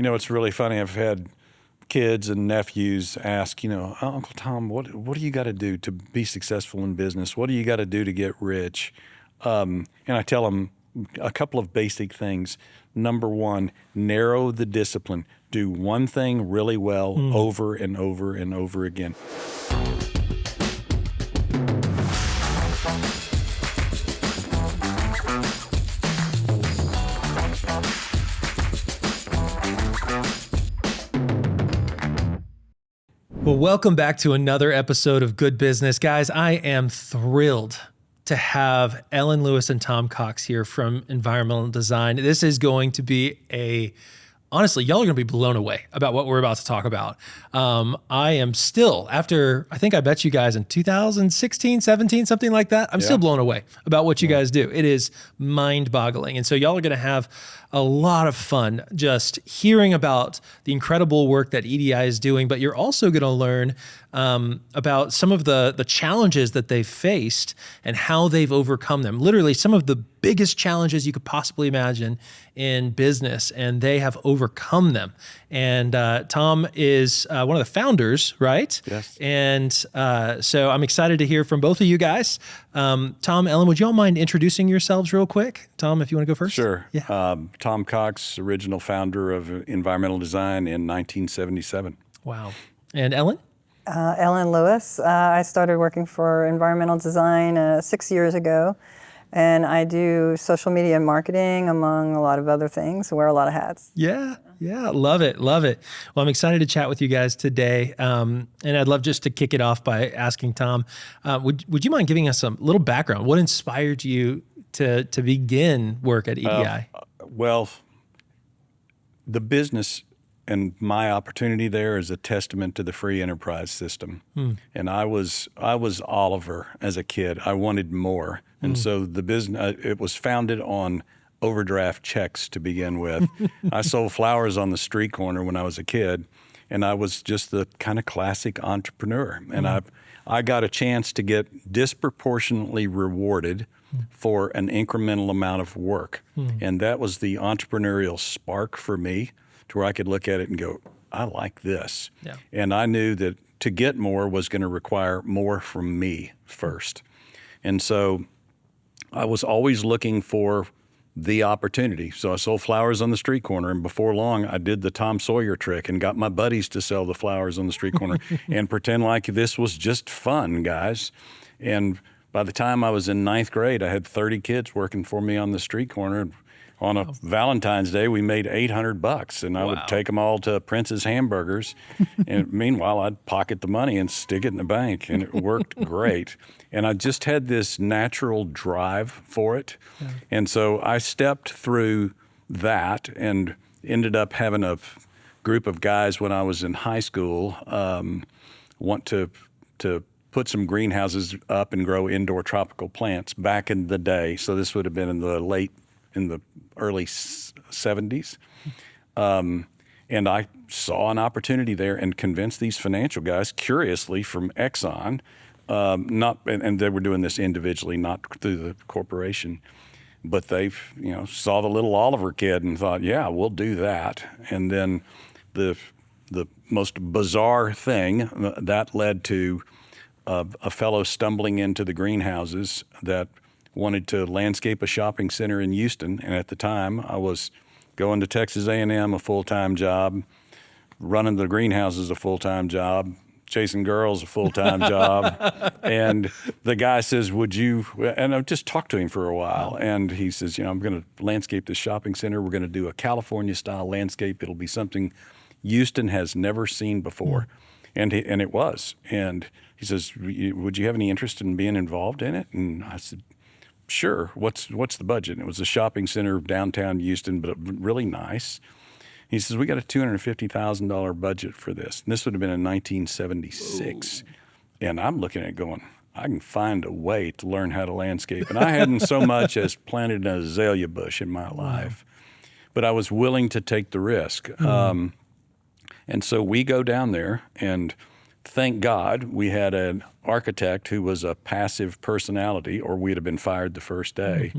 It's really funny. I've had kids and nephews ask, Uncle Tom, what do you got to do to be successful in business? What do you got to do to get rich? And I tell them a couple of basic things. Number one, narrow the discipline. Do one thing really well over and over and over again. Well, welcome back to another episode of Good Business. Guys, I am thrilled to have Ellen Lewis and Tom Cox here from Environmental Design. This is going to be honestly, y'all are going to be blown away about what we're about to talk about. I am still, after, I think I met you guys in 2016, 17, something like that. I'm still blown away about what you guys do. It is mind-boggling. And so y'all are going to have a lot of fun just hearing about the incredible work that EDI is doing, but you're also going to learn about some of the challenges that they've faced and how they've overcome them. Literally some of the biggest challenges you could possibly imagine in business, and they have overcome them. And Tom is one of the founders, right? Yes. And so I'm excited to hear from both of you guys. Tom, Ellen, would you all mind introducing yourselves real quick? Tom, if you want to go first. Sure. Yeah. Tom Cox, original founder of Environmental Design in 1977. Wow. And Ellen? Ellen Lewis. I started working for Environmental Design 6 years ago, and I do social media and marketing, among a lot of other things. I wear a lot of hats. Yeah, love it. Well, I'm excited to chat with you guys today, and I'd love just to kick it off by asking Tom, would you mind giving us a little background? What inspired you to begin work at EDI? Well, the business and my opportunity there is a testament to the free enterprise system. And I was Oliver as a kid. I wanted more. And so the business, it was founded on overdraft checks to begin with. I sold flowers on the street corner when I was a kid, and I was just the kind of classic entrepreneur. And I got a chance to get disproportionately rewarded for an incremental amount of work. And that was the entrepreneurial spark for me, to where I could look at it and go, I like this. Yeah. And I knew that to get more was going to require more from me first. And so I was always looking for the opportunity. So I sold flowers on the street corner, and before long I did the Tom Sawyer trick and got my buddies to sell the flowers on the street corner and pretend like this was just fun, guys. And by the time I was in 9th grade, I had 30 kids working for me on the street corner. On a Valentine's Day, we made $800, and I would take them all to Prince's Hamburgers. And meanwhile, I'd pocket the money and stick it in the bank, and it worked great. And I just had this natural drive for it. Yeah. And so I stepped through that and ended up having a group of guys when I was in high school want to put some greenhouses up and grow indoor tropical plants back in the day. So this would have been in the early 70s. And I saw an opportunity there and convinced these financial guys, curiously from Exxon, and they were doing this individually, not through the corporation, but they saw the little Oliver kid and thought, yeah, we'll do that. And then the most bizarre thing that led to a fellow stumbling into the greenhouses that wanted to landscape a shopping center in Houston. And at the time, I was going to Texas A&M, a full-time job, running the greenhouses, a full-time job, chasing girls, a full-time job. And the guy says, would you, and I just talked to him for a while. And he says, I'm going to landscape this shopping center. We're going to do a California-style landscape. It'll be something Houston has never seen before. And it was. And he says, would you have any interest in being involved in it? And I said, sure. What's the budget? And it was a shopping center downtown Houston, but really nice. He says, we got a $250,000 budget for this. And this would have been in 1976. Whoa. And I'm looking at it going, I can find a way to learn how to landscape. And I hadn't so much as planted an azalea bush in my life, but I was willing to take the risk. And so we go down there, and thank God we had an architect who was a passive personality, or we'd have been fired the first day.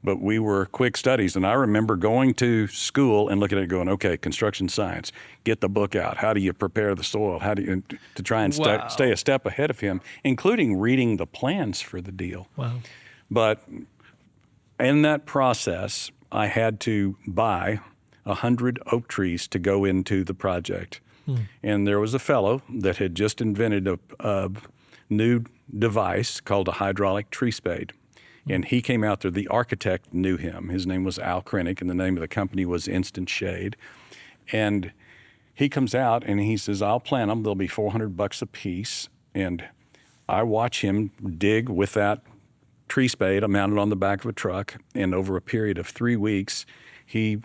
but we were quick studies. And I remember going to school and looking at it going, okay, construction science, get the book out. How do you prepare the soil? How do you, to try and Wow. stay a step ahead of him, including reading the plans for the deal. Wow. But in that process, I had to buy 100 oak trees to go into the project. And there was a fellow that had just invented a new device called a hydraulic tree spade. And he came out there, the architect knew him. His name was Al Krennick, and the name of the company was Instant Shade. And he comes out and he says, I'll plant them. They'll be $400 a piece. And I watch him dig with that tree spade mounted on the back of a truck. And over a period of 3 weeks, he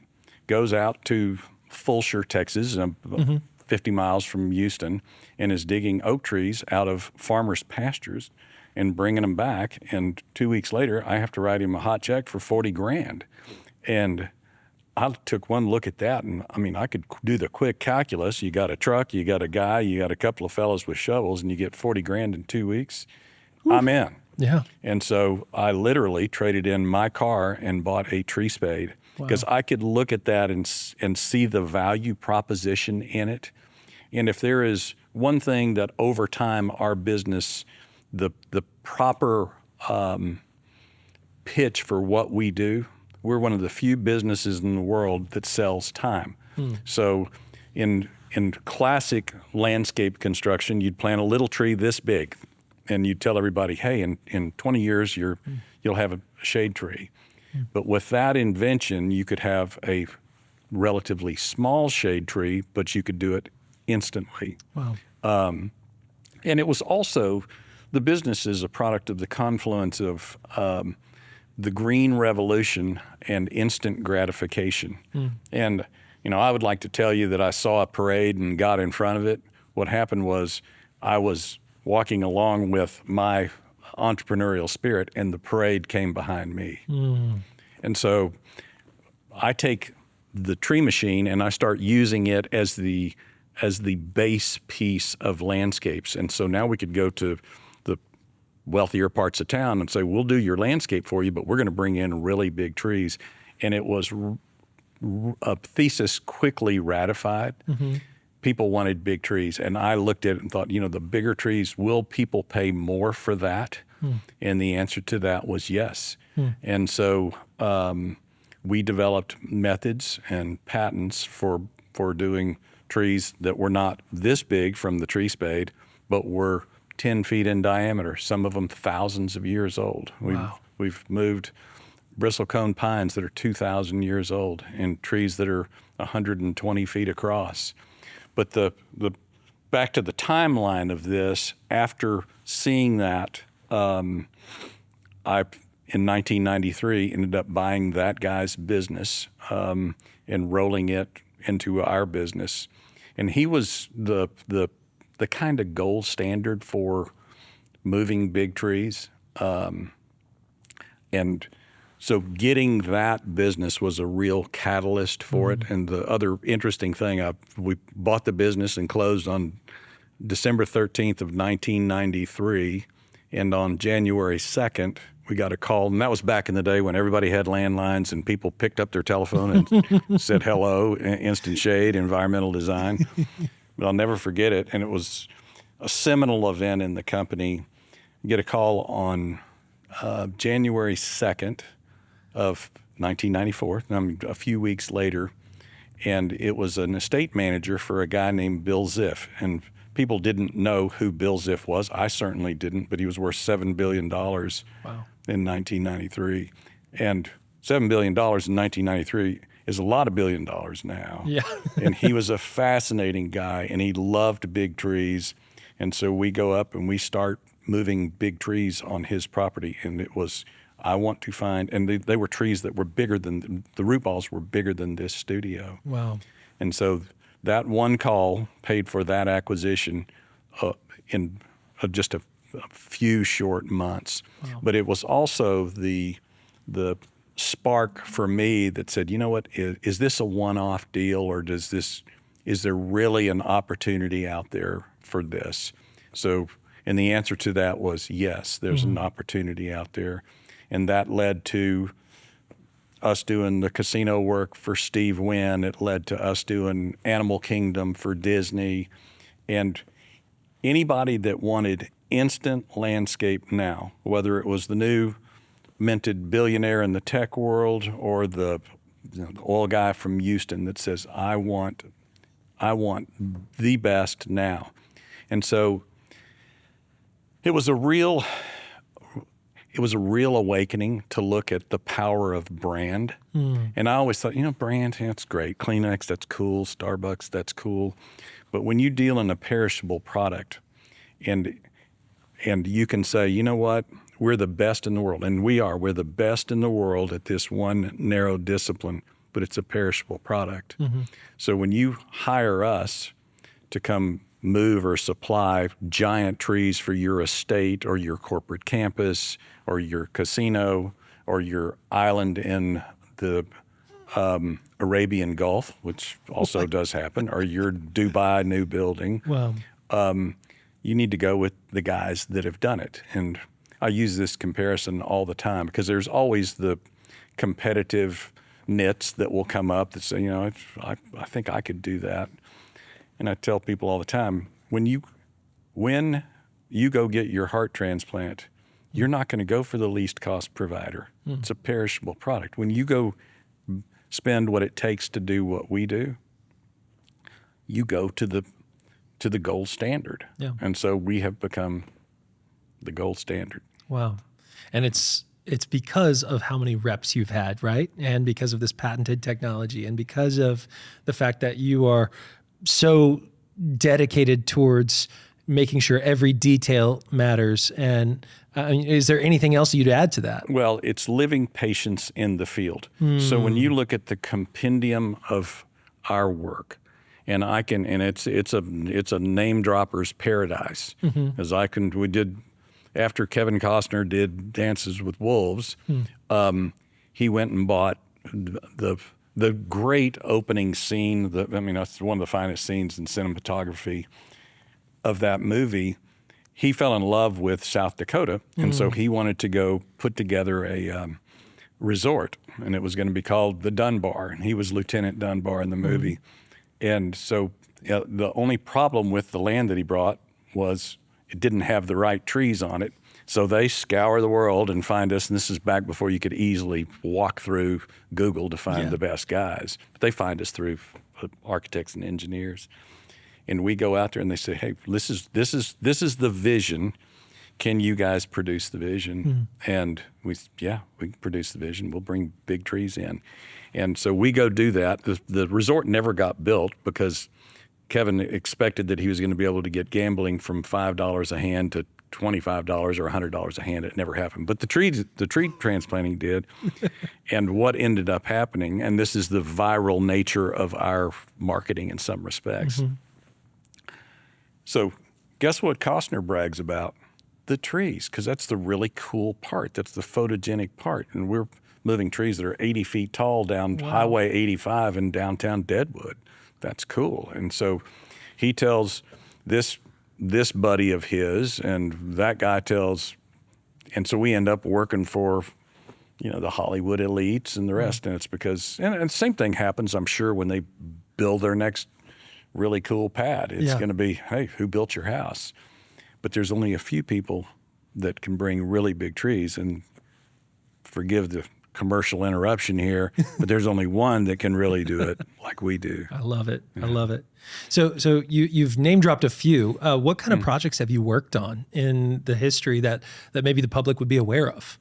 goes out to Fulshear, Texas, 50 miles from Houston, and is digging oak trees out of farmers' pastures and bringing them back. And 2 weeks later, I have to write him a hot check for $40,000. And I took one look at that, and I mean, I could do the quick calculus. You got a truck, you got a guy, you got a couple of fellows with shovels, and you get $40,000 in 2 weeks. I'm in. Yeah. And so I literally traded in my car and bought a tree spade because I could look at that and see the value proposition in it. And if there is one thing that over time our business, the proper pitch for what we do, we're one of the few businesses in the world that sells time. So in classic landscape construction, you'd plant a little tree this big, and you'd tell everybody, hey, in 20 years, you'll have a shade tree. But with that invention, you could have a relatively small shade tree, but you could do it instantly. Wow. And it was also, the business is a product of the confluence of the green revolution and instant gratification. And, you know, I would like to tell you that I saw a parade and got in front of it. What happened was I was walking along with my entrepreneurial spirit, and the parade came behind me. And so I take the tree machine and I start using it as the base piece of landscapes. And so now we could go to the wealthier parts of town and say, we'll do your landscape for you, but we're going to bring in really big trees. And it was a thesis quickly ratified. People wanted big trees. And I looked at it and thought, you know, the bigger trees, will people pay more for that? And the answer to that was yes. And so we developed methods and patents for doing trees that were not this big from the tree spade, but were 10 feet in diameter, some of them thousands of years old. We've moved bristlecone pines that are 2,000 years old and trees that are 120 feet across. But the back to the timeline of this, after seeing that, I, in 1993, ended up buying that guy's business and rolling it into our business. And he was the kind of gold standard for moving big trees. And so getting that business was a real catalyst for it. And the other interesting thing, we bought the business and closed on December 13th of 1993. And on January 2nd, we got a call, and that was back in the day when everybody had landlines and people picked up their telephone and said, hello, Instant Shade, environmental design. But I'll never forget it. And it was a seminal event in the company. You get a call on January 2nd of 1994, a few weeks later, and it was an estate manager for a guy named Bill Ziff. And people didn't know who Bill Ziff was. I certainly didn't, but he was worth $7 billion in 1993. And $7 billion in 1993 is a lot of $1 billion now. Yeah. And he was a fascinating guy, and he loved big trees. And so we go up and we start moving big trees on his property. And it was, I want to find, and they were trees that were bigger than, the root balls were bigger than this studio. Wow. And so that one call paid for that acquisition in just a few short months. Wow. But it was also the spark for me that said, you know what, is this a one-off deal, or is there really an opportunity out there for this? So, and the answer to that was yes, there's an opportunity out there. And that led to us doing the casino work for Steve Wynn. It led to us doing Animal Kingdom for Disney. And anybody that wanted instant landscape now, whether it was the new minted billionaire in the tech world or the oil guy from Houston that says, I want the best now. And so it was a real awakening to look at the power of brand. And I always thought, brand, that's great. Kleenex, that's cool. Starbucks, that's cool. But when you deal in a perishable product and you can say, you know what, we're the best in the world, and we're the best in the world at this one narrow discipline, but it's a perishable product. So when you hire us to come move or supply giant trees for your estate or your corporate campus or your casino or your island in the Arabian Gulf, which also does happen, or your Dubai new building, Wow. You need to go with the guys that have done it. And I use this comparison all the time because there's always the competitive nits that will come up that say, I think I could do that. And I tell people all the time, when you go get your heart transplant, you're not going to go for the least cost provider. It's a perishable product. When you go spend what it takes to do what we do, you go to the gold standard. Yeah. And so we have become the gold standard. Wow. And it's because of how many reps you've had, right? And because of this patented technology and because of the fact that you are so dedicated towards making sure every detail matters. And is there anything else you'd add to that? Well, it's living patience in the field. So when you look at the compendium of our work, and it's a name dropper's paradise. As we did after Kevin Costner did Dances with Wolves, he went and bought the great opening scene. That's one of the finest scenes in cinematography of that movie. He fell in love with South Dakota, and so he wanted to go put together a resort, and it was going to be called the Dunbar, and he was Lieutenant Dunbar in the movie. And so the only problem with the land that he brought was it didn't have the right trees on it. So they scour the world and find us, and this is back before you could easily walk through Google to find the best guys. But they find us through architects and engineers. And we go out there and they say, hey, this is the vision. Can you guys produce the vision? And we can produce the vision. We'll bring big trees in. And so we go do that. The resort never got built because Kevin expected that he was going to be able to get gambling from $5 a hand to $25 or $100 a hand. It never happened. But the tree transplanting did. And what ended up happening, and this is the viral nature of our marketing in some respects. So guess what Costner brags about? The trees, because that's the really cool part. That's the photogenic part. And we're moving trees that are 80 feet tall down Highway 85 in downtown Deadwood. That's cool. And so he tells this buddy of his, and that guy tells, and so we end up working for, the Hollywood elites and the rest. And it's because, and the same thing happens, I'm sure, when they build their next really cool pad. It's going to be, hey, who built your house? But there's only a few people that can bring really big trees, and forgive the commercial interruption here, but there's only one that can really do it like we do. I love it. Yeah. I love it. So you've name dropped a few. What kind of projects have you worked on in the history that maybe the public would be aware of?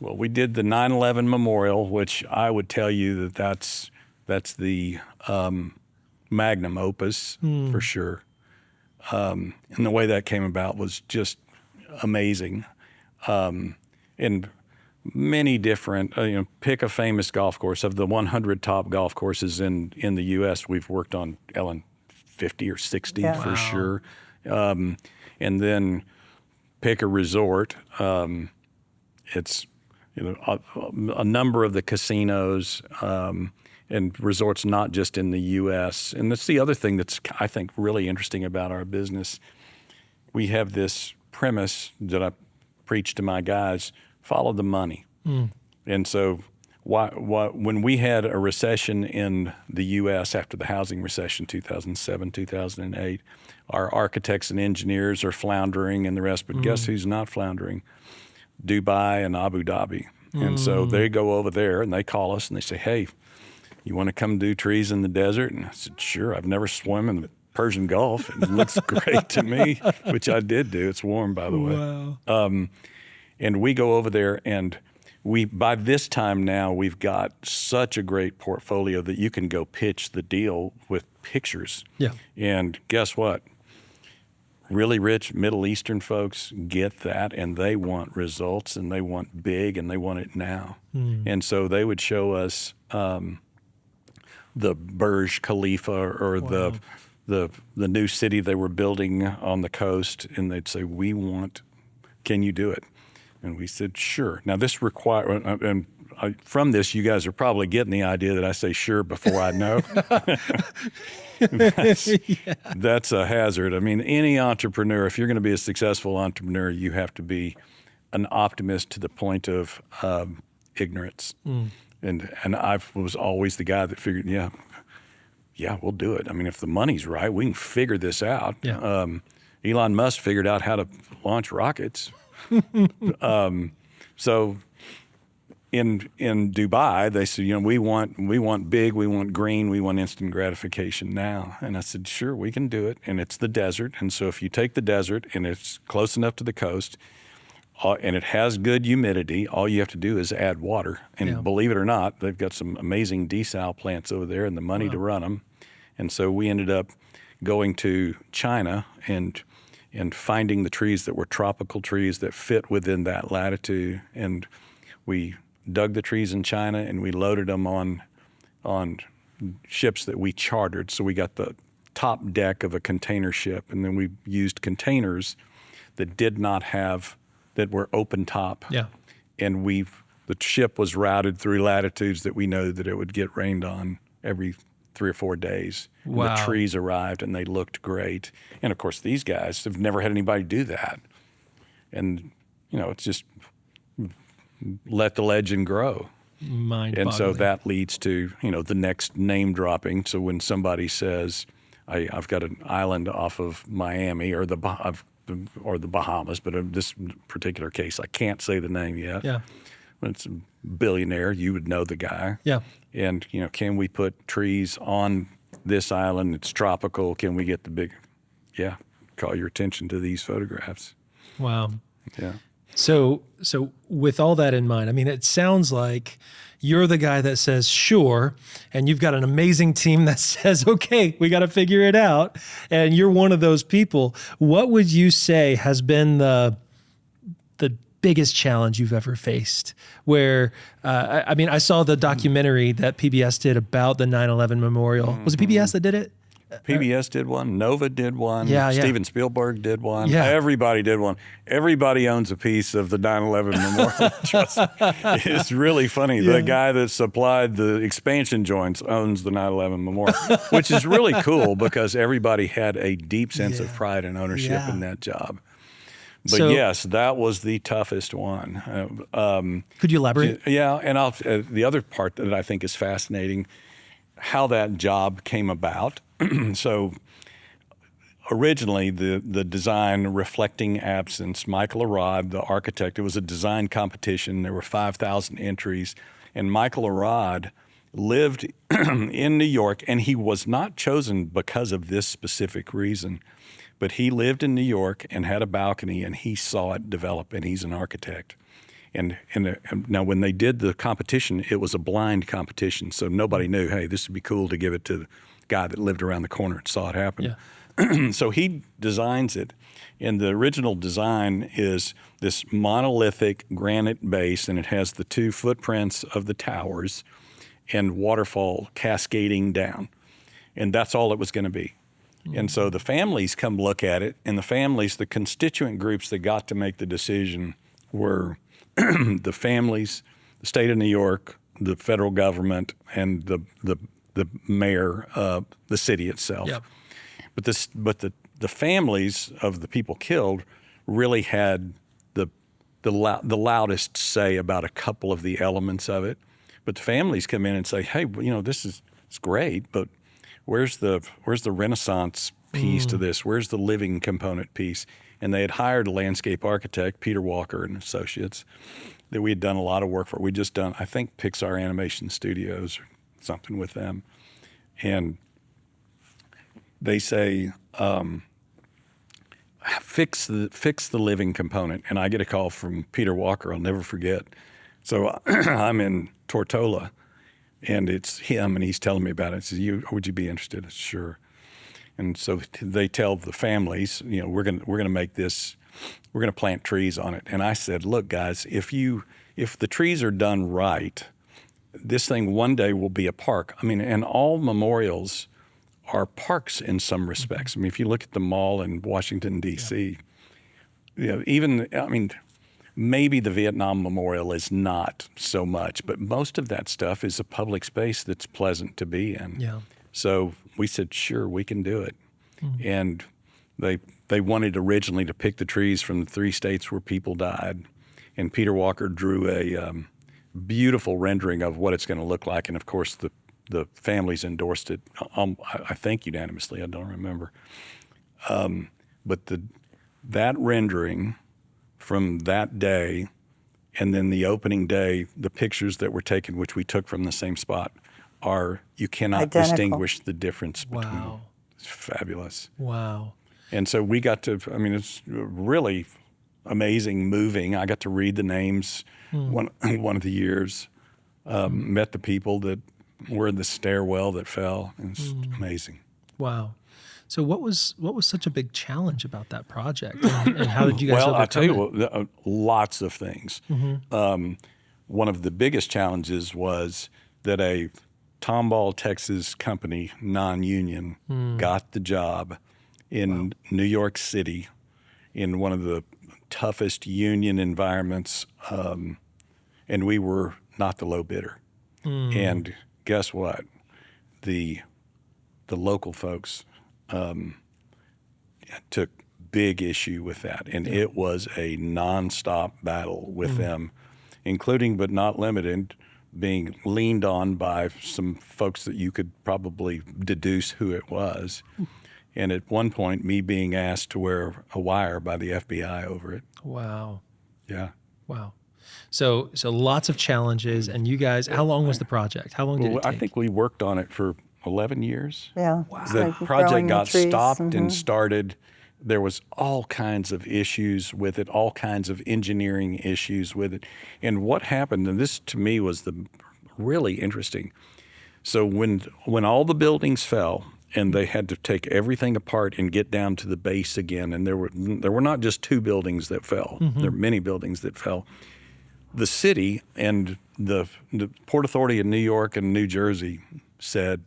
Well, we did the 9/11 Memorial, which I would tell you that's the magnum opus for sure. And the way that came about was just amazing. And many different, pick a famous golf course. Of the 100 top golf courses in the U.S., we've worked on, Ellen, 50 or 60 for sure. And then pick a resort. It's a number of the casinos and resorts, not just in the U.S. And that's the other thing that's, I think, really interesting about our business. We have this premise that I preach to my guys: follow the money. And so when we had a recession in the U.S. after the housing recession, 2007, 2008, our architects and engineers are floundering and the rest, but guess who's not floundering? Dubai and Abu Dhabi. And so they go over there and they call us and they say, hey, you want to come do trees in the desert? And I said, sure. I've never swum in the Persian Gulf. It looks great to me, which I did do. It's warm, by the way. Wow. And we go over there, and by this time now, we've got such a great portfolio that you can go pitch the deal with pictures. Yeah. And guess what? Really rich Middle Eastern folks get that, and they want results, and they want big, and they want it now. And so they would show us the Burj Khalifa or the new city they were building on the coast, and they'd say, can you do it? And we said, sure. Now this from this, you guys are probably getting the idea that I say sure before I know. That's a hazard. I mean, any entrepreneur, if you're going to be a successful entrepreneur, you have to be an optimist to the point of ignorance. And I was always the guy that figured, yeah, we'll do it. I mean, if the money's right, we can figure this out. Yeah. Elon Musk figured out how to launch rockets. So in Dubai, they said, we want big, we want green, we want instant gratification now. And I said, sure, we can do it. And it's the desert. And so if you take the desert and it's close enough to the coast and it has good humidity, all you have to do is add water. And believe it or not, they've got some amazing desal plants over there and the money to run them. And so we ended up going to China and finding the trees that were tropical trees that fit within that latitude. And we dug the trees in China and we loaded them on ships that we chartered. So we got the top deck of a container ship, and then we used containers that that were open top. Yeah. And the ship was routed through latitudes that we know that it would get rained on every 3 or 4 days. Wow. And the trees arrived and they looked great. And of course, these guys have never had anybody do that. And, it's just let the legend grow. Mind-boggling. And so that leads to, the next name dropping. So when somebody says, I've got an island off of Miami or the Bahamas, but in this particular case, I can't say the name yet. Yeah. When it's a billionaire, you would know the guy. Yeah. And, can we put trees on this island? It's tropical. Can we get the big, call your attention to these photographs. Wow. Yeah. So with all that in mind, I mean, it sounds like you're the guy that says, sure, and you've got an amazing team that says, okay, we got to figure it out. And you're one of those people. What would you say has been the biggest challenge you've ever faced? Where, I saw the documentary that PBS did about the 9/11 memorial. Was it PBS that did it? PBS did one. Nova did one. Yeah. Steven Spielberg did one. Yeah. Everybody did one. Everybody owns a piece of the 9/11 memorial. Trust me. It's really funny. Yeah. The guy that supplied the expansion joints owns the 9/11 memorial, which is really cool because everybody had a deep sense of pride and ownership in that job. But yes, that was the toughest one. Could you elaborate? Yeah, and the other part that I think is fascinating, how that job came about. So originally the design reflecting absence, Michael Arad, the architect, it was a design competition. There were 5,000 entries, and Michael Arad lived in New York, and he was not chosen because of this specific reason. But he lived in New York and had a balcony, and he saw it develop, and he's an architect. And now when they did the competition, it was a blind competition, so nobody knew, hey, this would be cool to give it to the guy that lived around the corner and saw it happen. Yeah. So he designs it, and the original design is this monolithic granite base, and it has the 2 footprints of the towers and waterfall cascading down. And that's all it was going to be. And so the families come look at it, and the constituent groups that got to make the decision were the families, the state of New York, the federal government, and the mayor, the city itself. Yep. But the families of the people killed really had the loudest say about a couple of the elements of it. But the families come in and say, hey, this is it's great, but where's the Renaissance piece to this? Where's the living component piece? And they had hired a landscape architect, Peter Walker and Associates, that we had done a lot of work for. We'd just done, I think, Pixar Animation Studios or something with them. And they say, fix the living component. And I get a call from Peter Walker, I'll never forget. So I'm in Tortola, and it's him, and he's telling me about it. He says, would you be interested? I said, sure. And so they tell the families, we're gonna make this, we're gonna plant trees on it. And I said, look, guys, if the trees are done right, this thing one day will be a park. I mean, and all memorials are parks in some respects. I mean, if you look at the mall in Washington, D.C., maybe the Vietnam Memorial is not so much, but most of that stuff is a public space that's pleasant to be in. Yeah. So we said, sure, we can do it. And they wanted originally to pick the trees from the 3 states where people died. And Peter Walker drew a beautiful rendering of what it's going to look like. And of course, the families endorsed it, I think unanimously, I don't remember. But that rendering from that day, and then the opening day, the pictures that were taken, which we took from the same spot, you cannot identical. Distinguish the difference between them. Wow. It's fabulous. Wow. And so we got to, it's really amazing, moving. I got to read the names one of the years, met the people that were in the stairwell that fell. It was amazing. Wow. So what was such a big challenge about that project, and how did you guys overcome I'll tell you it? what, lots of things. One of the biggest challenges was that a Tomball, Texas company, non-union, got the job in New York City in one of the toughest union environments, and we were not the low bidder. And guess what? The local folks took big issue with that, and it was a nonstop battle with them, including but not limited being leaned on by some folks that you could probably deduce who it was. And at one point, me being asked to wear a wire by the FBI over it. Wow. Yeah. Wow. So lots of challenges, and you guys, how long was the project? How long did it take? I think we worked on it for 11 years. Yeah. Wow. The Like project growing the got trees. stopped and started. There was all kinds of issues with it, all kinds of engineering issues with it. And what happened, and this to me was the really interesting. So when all the buildings fell and they had to take everything apart and get down to the base again, and there were not just 2 buildings that fell, there were many buildings that fell. The city and the Port Authority of New York and New Jersey said,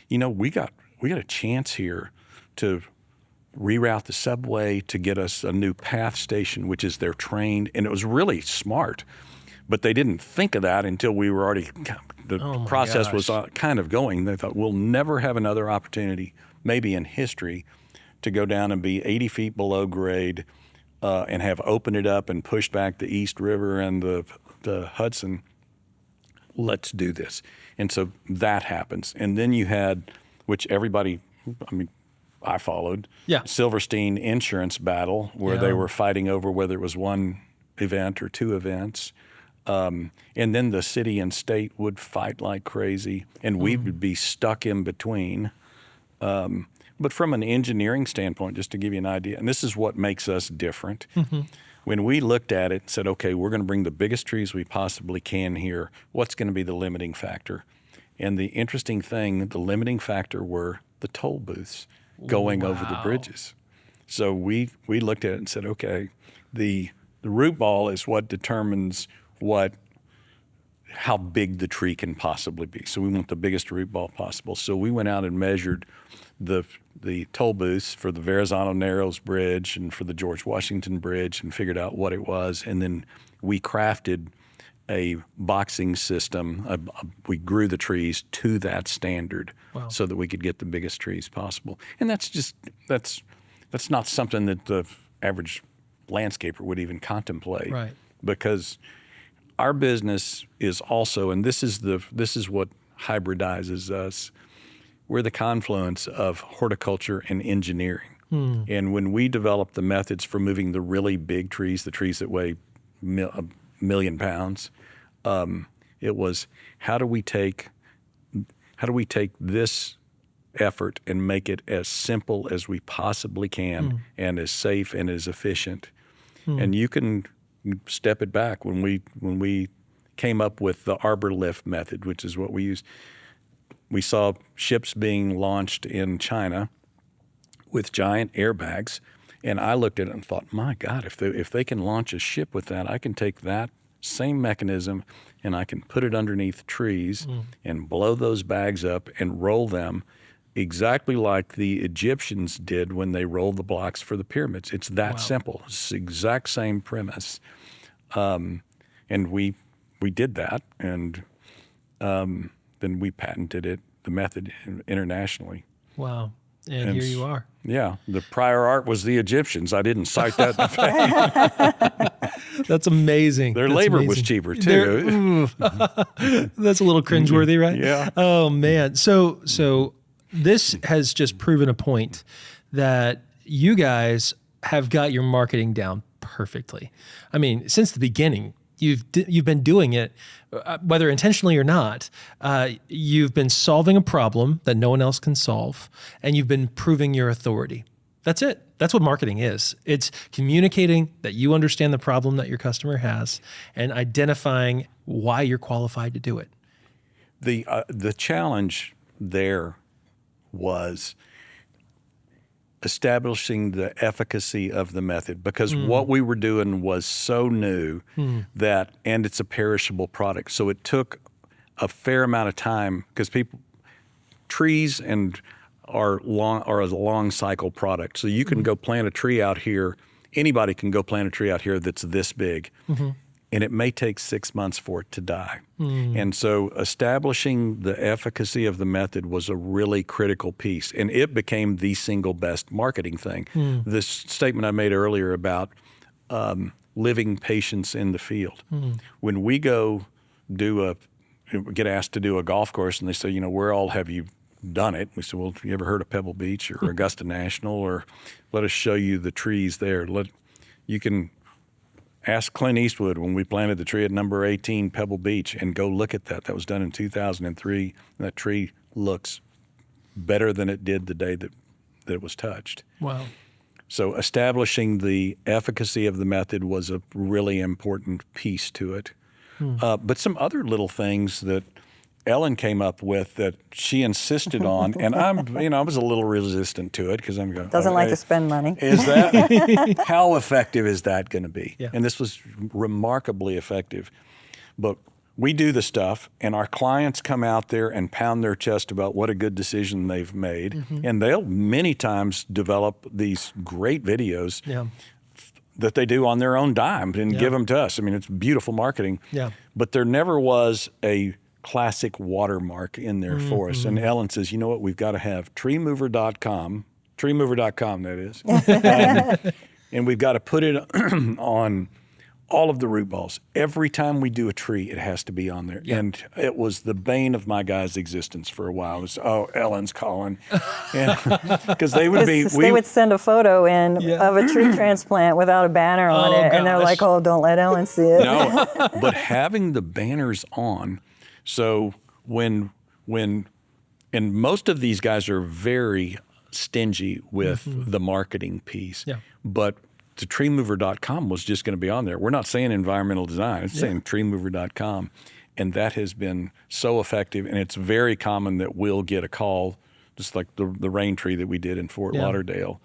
we got a chance here to reroute the subway, to get us a new PATH station, which is their train. And it was really smart, but they didn't think of that until we were already, the process was kind of going. They thought, we'll never have another opportunity, maybe in history, to go down and be 80 feet below grade and have opened it up and pushed back the East River and the Hudson. Let's do this. And so that happens. And then you had, which everybody, I followed, Silverstein insurance battle, where they were fighting over whether it was one event or 2 events. And then the city and state would fight like crazy, and we would be stuck in between. But from an engineering standpoint, just to give you an idea, and this is what makes us different, when we looked at it and said, okay, we're going to bring the biggest trees we possibly can here, what's going to be the limiting factor? And the interesting thing, the limiting factor were the toll booths going over the bridges. So we looked at it and said, okay, the root ball is what determines how big the tree can possibly be. So we want the biggest root ball possible. So we went out and measured the toll booths for the Verrazano Narrows Bridge and for the George Washington Bridge and figured out what it was. And then we crafted a boxing system. We grew the trees to that standard so that we could get the biggest trees possible. And that's not something that the average landscaper would even contemplate. Right. Because our business is also, and this is what hybridizes us. We're the confluence of horticulture and engineering. And when we developed the methods for moving the really big trees, the trees that weigh a million pounds, it was how do we take this effort and make it as simple as we possibly can and as safe and as efficient. And you can step it back. When we came up with the Arbor Lift method, which is what we used, we saw ships being launched in China with giant airbags, and I looked at it and thought, my God, if they can launch a ship with that, I can take that same mechanism and I can put it underneath trees and blow those bags up and roll them exactly like the Egyptians did when they rolled the blocks for the pyramids. It's that simple. It's the exact same premise. And we did that, and then we patented it, the method, internationally. Wow. And here you are. Yeah. The prior art was the Egyptians. I didn't cite that in the fact. That's amazing. Their labor was cheaper, too. That's a little cringeworthy, right? Yeah. Oh, man. So this has just proven a point that you guys have got your marketing down perfectly. I mean, since the beginning, you've been doing it, whether intentionally or not. You've been solving a problem that no one else can solve, and you've been proving your authority. That's it. That's what marketing is. It's communicating that you understand the problem that your customer has and identifying why you're qualified to do it. The challenge there was establishing the efficacy of the method, because what we were doing was so new and it's a perishable product. So it took a fair amount of time, because trees are a long cycle product. So you can go plant a tree out here. Anybody can go plant a tree out here that's this big, and it may take 6 months for it to die. And so establishing the efficacy of the method was a really critical piece, and it became the single best marketing thing. This statement I made earlier about living patients in the field. When we go get asked to do a golf course, and they say, where all have you done it? We said, well, you ever heard of Pebble Beach or Augusta National? Or let us show you the trees there. You can ask Clint Eastwood when we planted the tree at number 18 Pebble Beach, and go look at that. That was done in 2003. That tree looks better than it did the day that it was touched. Wow. So establishing the efficacy of the method was a really important piece to it. But some other little things that Ellen came up with that she insisted on, and I was a little resistant to it, because I'm going, Doesn't like to spend money. Is that how effective is that going to be? Yeah. And this was remarkably effective. But we do the stuff, and our clients come out there and pound their chest about what a good decision they've made, and they'll many times develop these great videos that they do on their own dime and give them to us. I mean, it's beautiful marketing. Yeah. But there never was a classic watermark in there for us. And Ellen says, you know what, we've got to have treemover.com that is, and we've got to put it on all of the root balls. Every time we do a tree, it has to be on there. Yeah. And it was the bane of my guy's existence for a while. It was, Ellen's calling. Because they would send a photo in of a tree transplant without a banner on it. Gosh. And they're like, don't let Ellen see it. No, but having the banners on, so when and most of these guys are very stingy with the marketing piece, but the treemover.com was just going to be on there. We're not saying environmental design, it's saying treemover.com. And that has been so effective, and it's very common that we'll get a call, just like the rain tree that we did in Fort Lauderdale.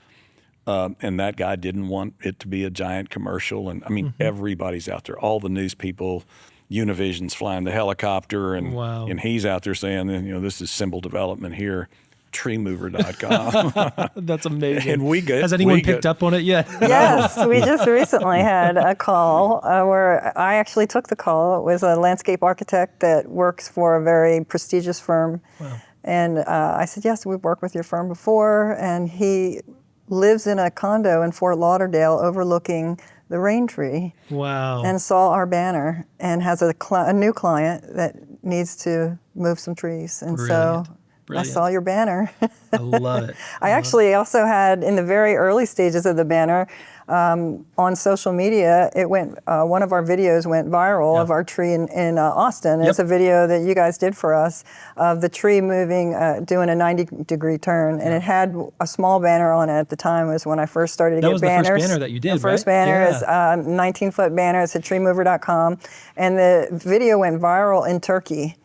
And that guy didn't want it to be a giant commercial. And I mean, everybody's out there, all the news people, Univision's flying the helicopter, and he's out there saying, this is symbol development here. treemover.com. That's amazing. And has anyone picked up on it yet? Yes, we just recently had a call where I actually took the call. It was a landscape architect that works for a very prestigious firm. Wow. And I said, yes, we've worked with your firm before. And he lives in a condo in Fort Lauderdale overlooking the rain tree, Wow. and saw our banner and has a new client that needs to move some trees. And Brilliant. so Brilliant. I saw your banner. I love it. I actually also had, in the very early stages of the banner, on social media, it went. One of our videos went viral of our tree in Austin. Yep. It's a video that you guys did for us of the tree moving, doing a 90-degree turn, and it had a small banner on it at the time. Was when I first started to That get was the banners. first banner that you did, The first right? banner Yeah. is 19-foot banner. It's at treemover.com, and the video went viral in Turkey.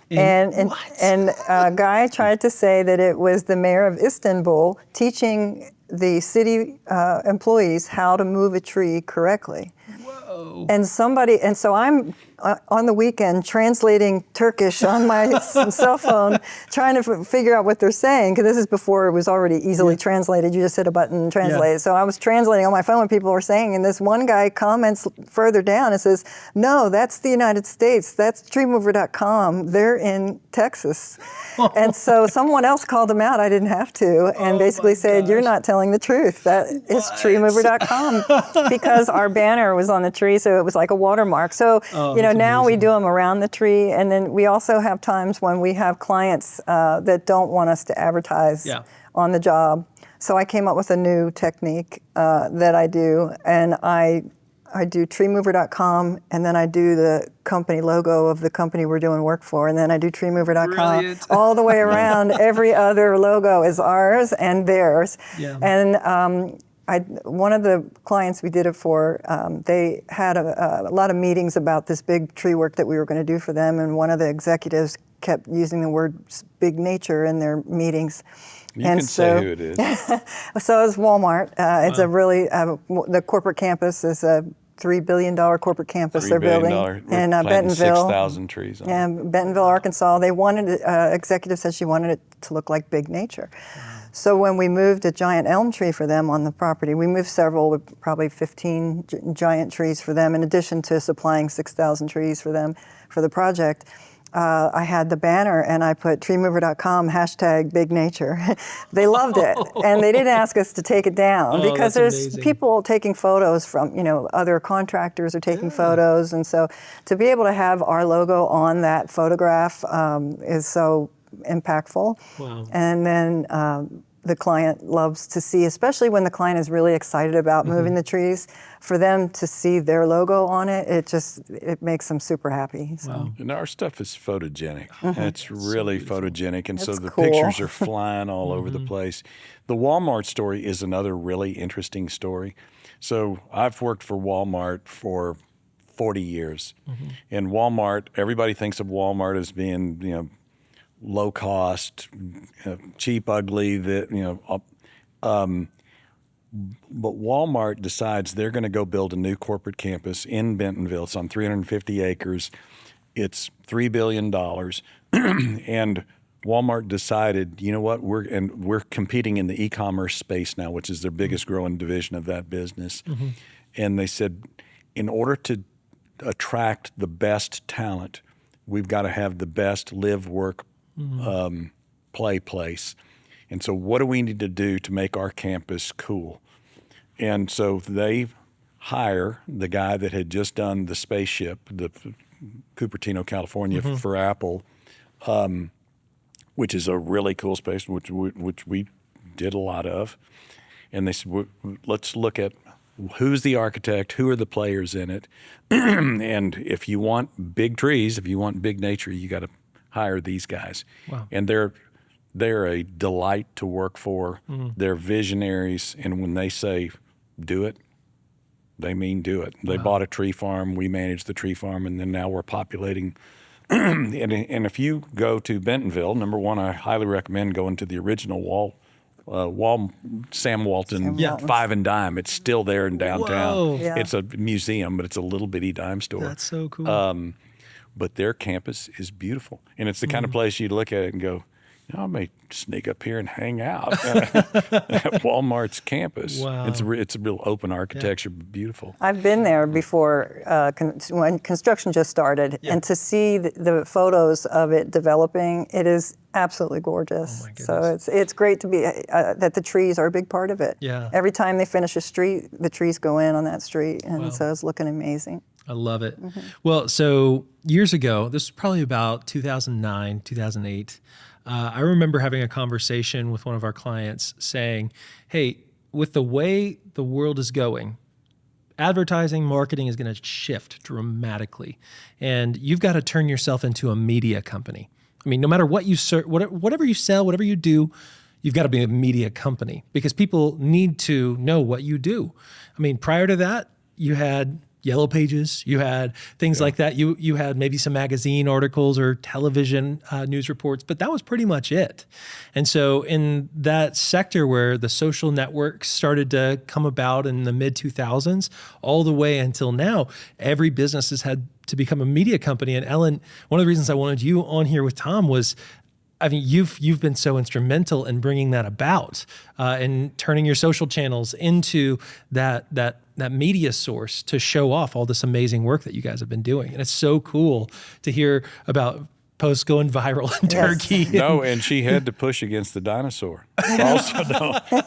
And a guy tried to say that it was the mayor of Istanbul teaching the city employees how to move a tree correctly. Whoa. And so I'm on the weekend translating Turkish on my cell phone, trying to figure out what they're saying, because this is before it was already easily translated. You just hit a button and translate it. So I was translating on my phone what people were saying, and this one guy comments further down and says, "No, that's the United States. That's treemover.com. They're in Texas." And so someone else called him out. I didn't have to, and basically said, "You're not telling the truth. That is treemover.com," because our banner was on the tree, so it was like a watermark. So now we do them around the tree, and then we also have times when we have clients that don't want us to advertise on the job. So I came up with a new technique that I do, and I do treemover.com, and then I do the company logo of the company we're doing work for, and then I do treemover.com. Brilliant. All the way around. Every other logo is ours and theirs. Yeah. And one of the clients we did it for, they had a lot of meetings about this big tree work that we were going to do for them, and one of the executives kept using the word big nature in their meetings. You can say who it is. So it's Walmart. It's a really, the corporate campus is a $3 billion corporate campus they're building in Bentonville. 6,000 trees on it. Yeah, Bentonville, Arkansas. They wanted, executive said she wanted it to look like big nature. So when we moved a giant elm tree for them on the property, we moved several, probably 15 giant trees for them, in addition to supplying 6,000 trees for them for the project. I had the banner and I put treemover.com #bignature. They loved it, and they didn't ask us to take it down because there's amazing. people taking photos from, other contractors are taking photos, and so to be able to have our logo on that photograph is so impactful. Wow. And then the client loves to see, especially when the client is really excited about moving the trees, for them to see their logo on it, it makes them super happy. So. Wow. And our stuff is photogenic. It's really photogenic, and so It's the cool. pictures are flying all over the place. The Walmart story is another really interesting story. So I've worked for Walmart for 40 years. And Walmart, everybody thinks of Walmart as being, low cost, cheap, ugly, but Walmart decides they're going to go build a new corporate campus in Bentonville. It's on 350 acres. It's $3 billion. And Walmart decided, you know what, we're competing in the e-commerce space now, which is their biggest growing division of that business. And they said, in order to attract the best talent, we've got to have the best live, work, play place. And so what do we need to do to make our campus cool? And so they hire the guy that had just done the spaceship, the Cupertino, California, for Apple, which is a really cool space, which we did a lot of. And they said, let's look at who's the architect, who are the players in it. And if you want big trees, if you want big nature, you got to hire these guys. Wow. And they're a delight to work for. They're visionaries, and when they say do it, they mean do it. They bought a tree farm, we manage the tree farm, and then now we're populating. And if you go to Bentonville, number one, I highly recommend going to the original Sam Walton 5 and Dime. It's still there in downtown. Whoa. Yeah. It's a museum, but it's a little bitty dime store. That's so cool. But their campus is beautiful. And it's the kind of place you'd look at it and go, I may sneak up here and hang out at Walmart's campus. Wow. It's a real open architecture, beautiful. I've been there before when construction just started, and to see the photos of it developing, it is absolutely gorgeous. Oh my So it's great to be that the trees are a big part of it. Yeah. Every time they finish a street, the trees go in on that street, and so it's looking amazing. I love it. Well, so years ago, this was probably about 2009, 2008. I remember having a conversation with one of our clients saying, hey, with the way the world is going, advertising, marketing is going to shift dramatically. And you've got to turn yourself into a media company. I mean, no matter what you whatever you sell, whatever you do, you've got to be a media company because people need to know what you do. I mean, prior to that, you had Yellow Pages, you had things like that. You had maybe some magazine articles or television news reports, but that was pretty much it. And so in that sector where the social networks started to come about in the mid 2000s, all the way until now, every business has had to become a media company. And Ellen, one of the reasons I wanted you on here with Tom was, I mean, you've been so instrumental in bringing that about and turning your social channels into that media source to show off all this amazing work that you guys have been doing. And it's so cool to hear about posts going viral in Turkey. No, and she had to push against the dinosaur,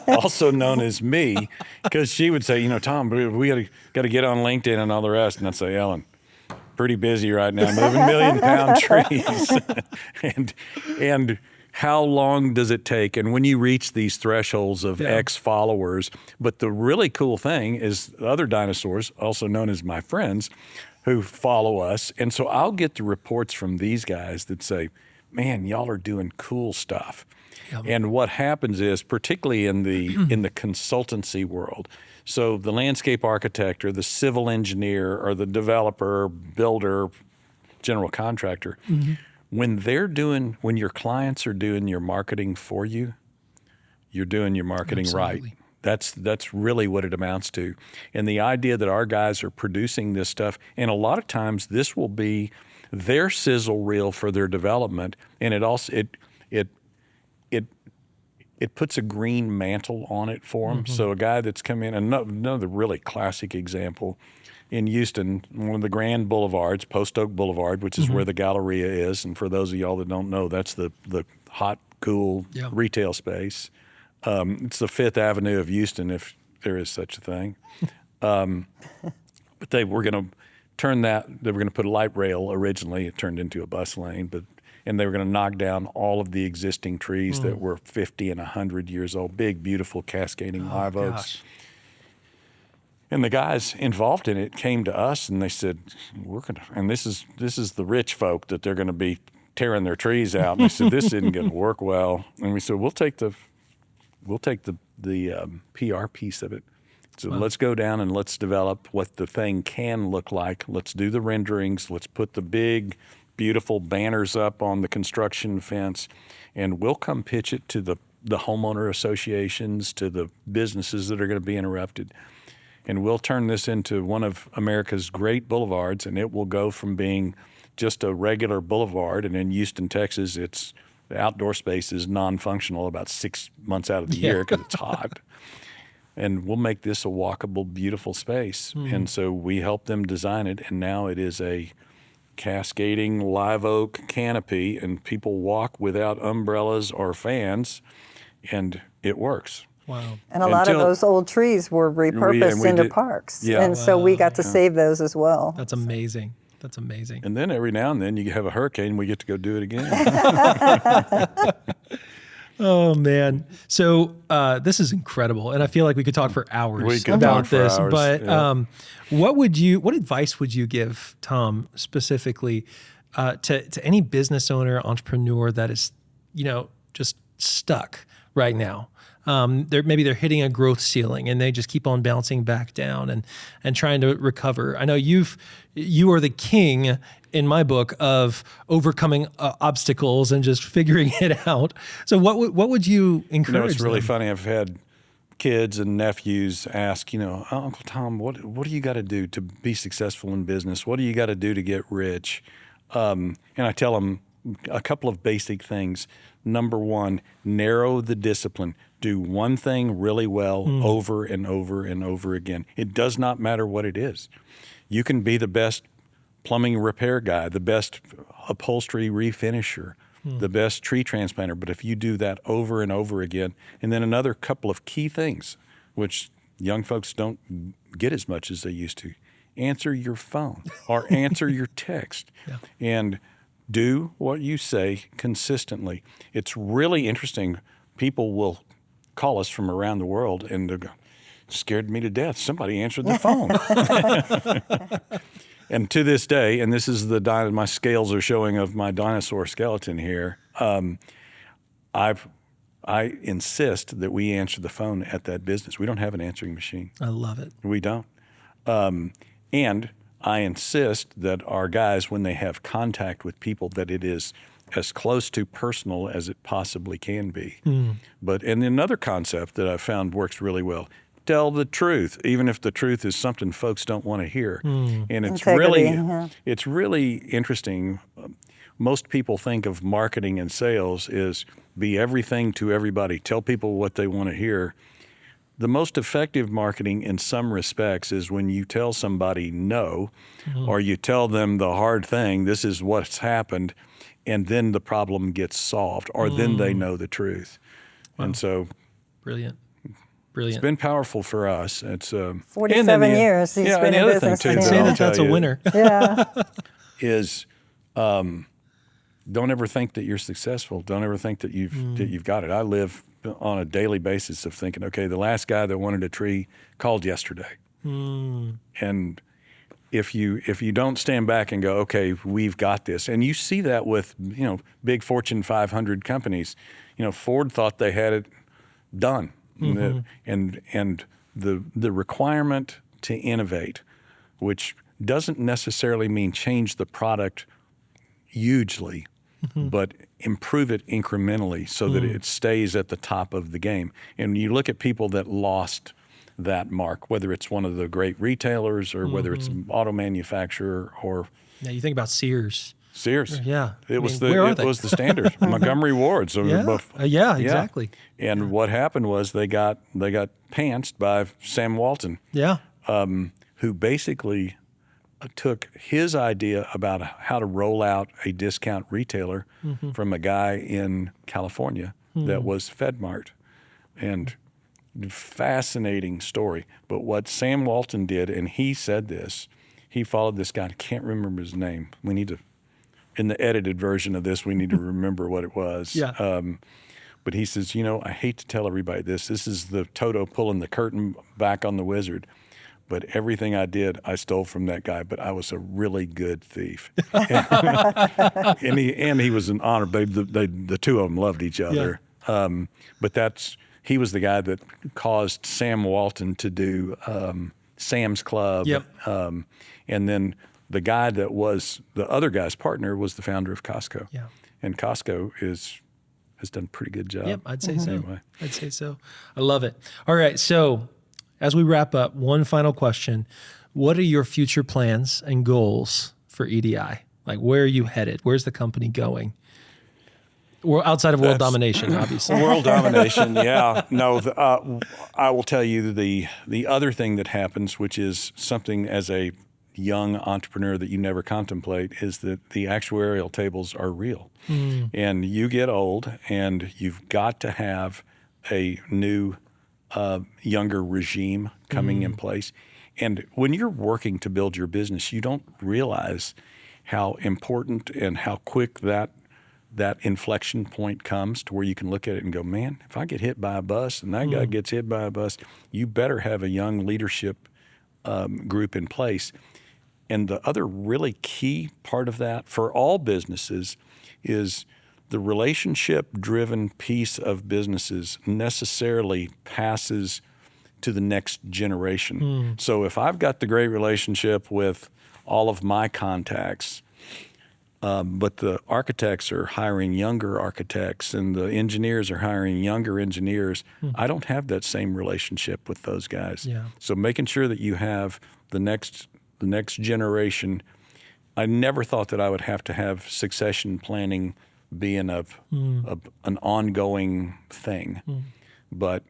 also known as me, because she would say, Tom, we got to get on LinkedIn and all the rest. And I'd say, Ellen, pretty busy right now, moving million-pound trees. and how long does it take? And when you reach these thresholds of X followers, but the really cool thing is other dinosaurs, also known as my friends, who follow us. And so I'll get the reports from these guys that say, man, y'all are doing cool stuff. Yep. And what happens is, particularly in the consultancy world, so the landscape architect or the civil engineer or the developer, builder, general contractor, when your clients are doing your marketing for you, you're doing your marketing right. That's really what it amounts to. And the idea that our guys are producing this stuff, and a lot of times this will be their sizzle reel for their development, and it also it puts a green mantle on it for them. So a guy that's come in, another really classic example, in Houston, one of the grand boulevards, Post Oak Boulevard, which is where the Galleria is. And for those of y'all that don't know, that's the hot, cool retail space. It's the Fifth Avenue of Houston, if there is such a thing. But they were going to turn that, they were going to put a light rail originally. It turned into a bus lane, and they were going to knock down all of the existing trees that were 50 and 100 years old, big, beautiful, cascading live oaks. And the guys involved in it came to us and they said, and this is the rich folk that they're going to be tearing their trees out. And they said, this isn't going to work well. And we said, we'll take the PR piece of it. So let's go down and let's develop what the thing can look like. Let's do the renderings. Let's put the big, beautiful banners up on the construction fence, and we'll come pitch it to the homeowner associations, to the businesses that are going to be interrupted. And we'll turn this into one of America's great boulevards, and it will go from being just a regular boulevard, and in Houston, Texas, the outdoor space is non-functional about 6 months out of the year because it's hot. And we'll make this a walkable, beautiful space. And so we help them design it, and now it is a cascading live oak canopy, and people walk without umbrellas or fans, and it works. Wow. And a lot of those old trees were repurposed into parks. Yeah. And so we got to save those as well. That's amazing. That's amazing. And then every now and then you have a hurricane, we get to go do it again. Oh man. So this is incredible. And I feel like we could talk for hours about this. But what advice would you give, Tom, specifically to any business owner, entrepreneur that is, just stuck right now? Maybe they're hitting a growth ceiling and they just keep on bouncing back down and trying to recover. I know you are the king in my book of overcoming obstacles and just figuring it out. So what would you encourage? It's really funny. I've had kids and nephews ask, Uncle Tom, what do you got to do to be successful in business? What do you got to do to get rich? And I tell them a couple of basic things. number one, narrow the discipline. Do one thing really well over and over and over again. It does not matter what it is. You can be the best plumbing repair guy, the best upholstery refinisher, the best tree transplanter. But if you do that over and over again, and then another couple of key things, which young folks don't get as much as they used to, answer your phone or answer your text. And do what you say consistently. It's really interesting. People will call us from around the world and they'll go, scared me to death. Somebody answered the phone. And to this day, and this is my scales are showing of my dinosaur skeleton here, I insist that we answer the phone at that business. We don't have an answering machine. I love it. We don't. And I insist that our guys, when they have contact with people, that it is as close to personal as it possibly can be. And another concept that I've found works really well, tell the truth, even if the truth is something folks don't want to hear. And it's it's really interesting. Most people think of marketing and sales is be everything to everybody, tell people what they want to hear. The most effective marketing in some respects is when you tell somebody no, or you tell them the hard thing, this is what's happened, and then the problem gets solved, or then they know the truth. Wow. And so Brilliant. It's been powerful for us. It's 47 years he's been in business. Thing too, say that's a winner. Is don't ever think that you're successful. Don't ever think that you've got it. I live on a daily basis of thinking, okay, the last guy that wanted a tree called yesterday. And if you don't stand back and go, okay, we've got this, and you see that with big Fortune 500 companies, Ford thought they had it done, and the requirement to innovate, which doesn't necessarily mean change the product hugely, but improve it incrementally so that it stays at the top of the game. And you look at people that lost that mark, whether it's one of the great retailers or whether it's an auto manufacturer or... Yeah, you think about Sears. Yeah. It was the standard. Montgomery Ward. So exactly. And what happened was they got pantsed by Sam Walton. Who basically took his idea about how to roll out a discount retailer from a guy in California that was FedMart. And fascinating story. But what Sam Walton did, and he said this, he followed this guy. I can't remember his name. We need to, in the edited version of this, we need to remember what it was. But he says, I hate to tell everybody this. This is the Toto pulling the curtain back on the wizard. But everything I did, I stole from that guy. But I was a really good thief, and he was an honor babe. The two of them loved each other. But he was the guy that caused Sam Walton to do Sam's Club. And then the guy that was the other guy's partner was the founder of Costco. And Costco has done a pretty good job. I'd say so. Anyway. I'd say so. I love it. All right, so as we wrap up, one final question. What are your future plans and goals for EDI? Like, where are you headed? Where's the company going? Or outside of world domination, obviously. World domination, yeah. No, I will tell you the other thing that happens, which is something as a young entrepreneur that you never contemplate, is that the actuarial tables are real. And you get old, and you've got to have a new younger regime coming in place. And when you're working to build your business, you don't realize how important and how quick that inflection point comes to where you can look at it and go, man, if I get hit by a bus and that guy gets hit by a bus, you better have a young leadership group in place. And the other really key part of that for all businesses is the relationship-driven piece of businesses necessarily passes to the next generation. So if I've got the great relationship with all of my contacts, but the architects are hiring younger architects and the engineers are hiring younger engineers, I don't have that same relationship with those guys. So making sure that you have the next generation. I never thought that I would have to have succession planning being an ongoing thing. But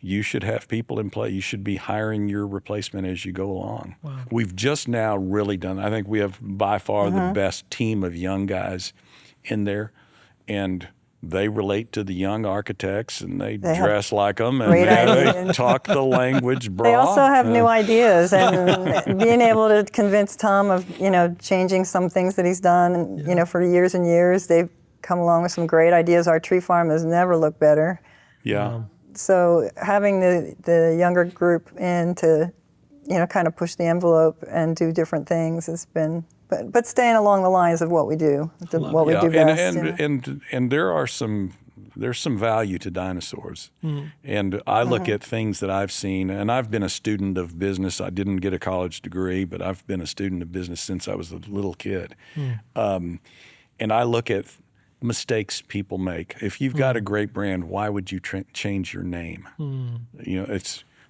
you should have people in play. You should be hiring your replacement as you go along. Wow. We've just now really done, I think we have by far the best team of young guys in there. And they relate to the young architects, and they dress like them, and they talk the language. They also have new ideas, and being able to convince Tom of changing some things that he's done, for years and years. They've come along with some great ideas. Our tree farm has never looked better. Yeah. So having the younger group in to, kind of push the envelope and do different things has been, but staying along the lines of what we do, what we do best. And there's some value to dinosaurs. And I look at things that I've seen, and I've been a student of business. I didn't get a college degree, but I've been a student of business since I was a little kid. And I look at mistakes people make. If you've got a great brand, why would you change your name?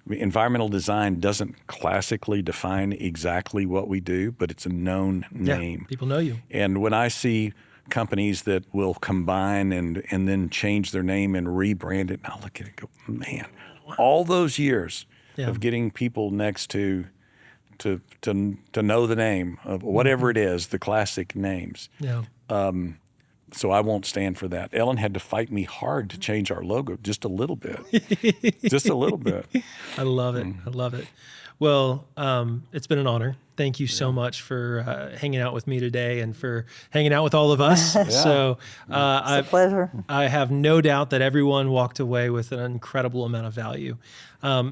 Environmental design doesn't classically define exactly what we do, but it's a known name. People know you. And when I see companies that will combine and then change their name and rebrand it, and I'll look at it and go, man, all those years of getting people next to know the name of whatever it is, the classic names. Yeah. So I won't stand for that. Ellen had to fight me hard to change our logo just a little bit. Just a little bit. I love it. I love it. Well, it's been an honor. Thank you so much for hanging out with me today and for hanging out with all of us. So it's a pleasure. I have no doubt that everyone walked away with an incredible amount of value.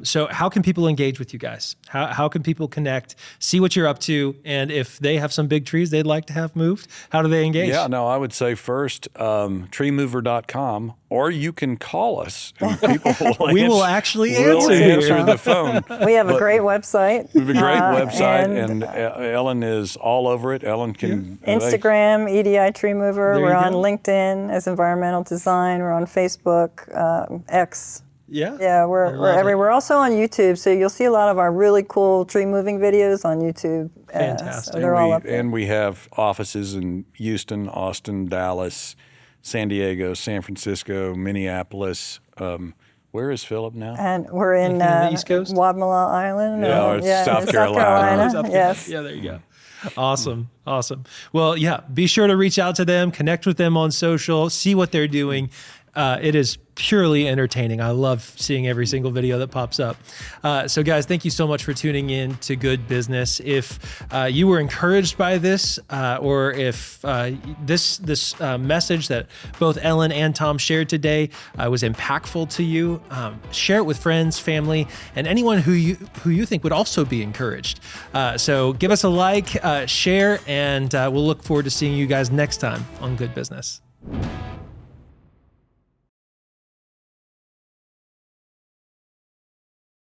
So how can people engage with you guys? How can people connect, see what you're up to, and if they have some big trees they'd like to have moved, how do they engage? Yeah, no, I would say first, treemover.com, or you can call us. And people will actually answer the phone. We have a great website. We have a great website, and Ellen is all over it. Ellen can... Instagram, EDI Tree Mover. We're on LinkedIn as Environmental Design. We're on Facebook, X. Yeah, we're everywhere. We're also on YouTube, so you'll see a lot of our really cool tree moving videos on YouTube. Fantastic. So they're all up there. And we have offices in Houston, Austin, Dallas, San Diego, San Francisco, Minneapolis. Where is Philip now? And we're in the East Coast? Wadmalaw Island. South Carolina. Yes. Yeah, there you go. Awesome. Well, be sure to reach out to them, connect with them on social, see what they're doing. It is purely entertaining. I love seeing every single video that pops up. So guys, thank you so much for tuning in to Good Business. If you were encouraged by this, or if this message that both Ellen and Tom shared today was impactful to you, share it with friends, family, and anyone who you think would also be encouraged. So give us a like, share, and we'll look forward to seeing you guys next time on Good Business.